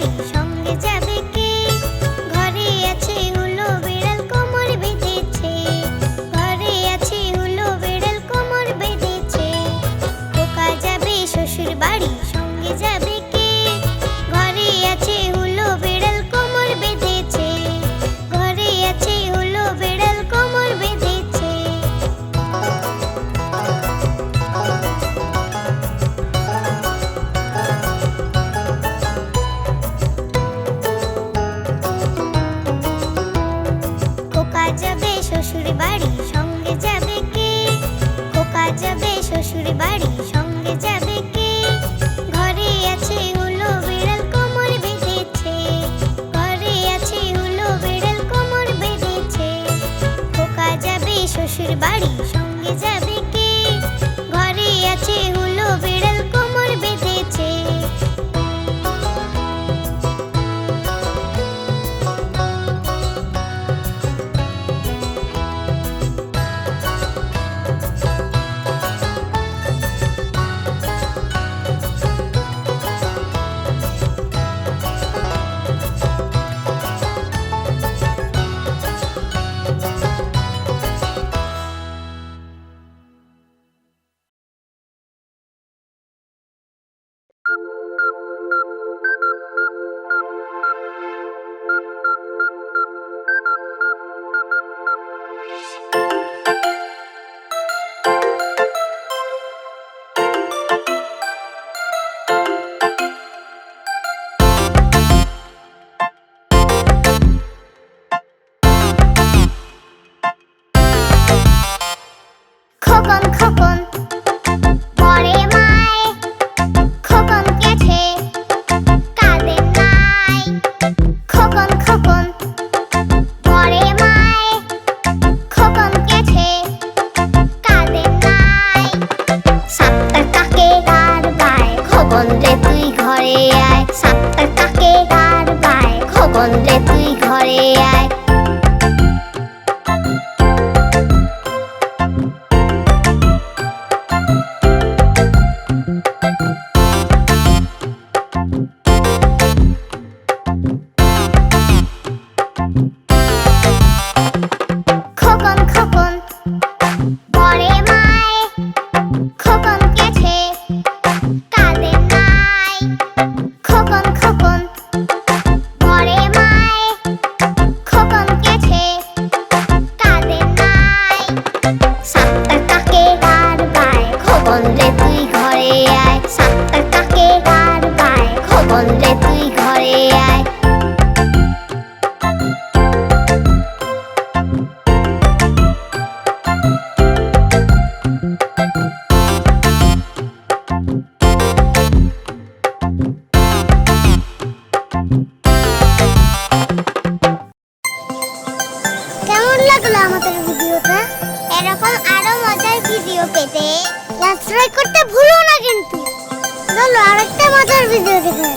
বাড়ি সঙ্গে যাবে কে? ঘরে আছে হুলো বিড়াল কোমর বেঁধেছে, ঘরে আছে হুলো বিড়াল কোমর বেঁধেছে। খোকা যাবে শ্বশুর বাড়ি সঙ্গে যাবে কে? ঘরে আছে হুলো বিড়াল কোমর বেঁধেছে, ঘরে আছে হুলো বিড়াল কোমর বেঁধেছে। খোকা যাবে শ্বশুর বাড়ি সঙ্গে যাবে কে? খোকা যাবে শ্বশুর বাড়ি সঙ্গে যাবে কে? ঘরে আছে হুলো বিড়াল কোমর বেঁধেছে, ঘরে আছে হুলো বিড়াল কোমর বেঁধেছে। খোকা যাবে শ্বশুর বাড়ি সঙ্গে যাবে কে? ঘরে আছে হুলো বিড়াল কোমর বেঁধেছে। খোকন খোকন পরে মায়, খোকন গেছে কাঁদে নাই। খোকন খোকন পরে মায়, খোকন গেছে কাঁদে নাই। সাতটার কাকে গার বায়, খোকন রে তুই ঘরে আয়। সাতটার কাকে গার বায়, খোকন রে তুই ঘরে আয়। খোকন খোকন পরে মায়, খোকন গেছে কাঁদে নাই। খোকন খোকন পরে মায়, খোকন গেছে কাঁদে নাই। সাতটার কাকে গার বায়, খোকন রে তুই ঘরে আয়। সাতটার কাকে গার বায়, খোকন রে তুই ঘরে আয়। কেমন লাগলো আমাদের ভিডিওটা? এরকম আরো মজার ভিডিও পেতে সাবস্ক্রাইব করতে ভুলো না কিন্তু। চলো আরেকটা মজার ভিডিও দেখে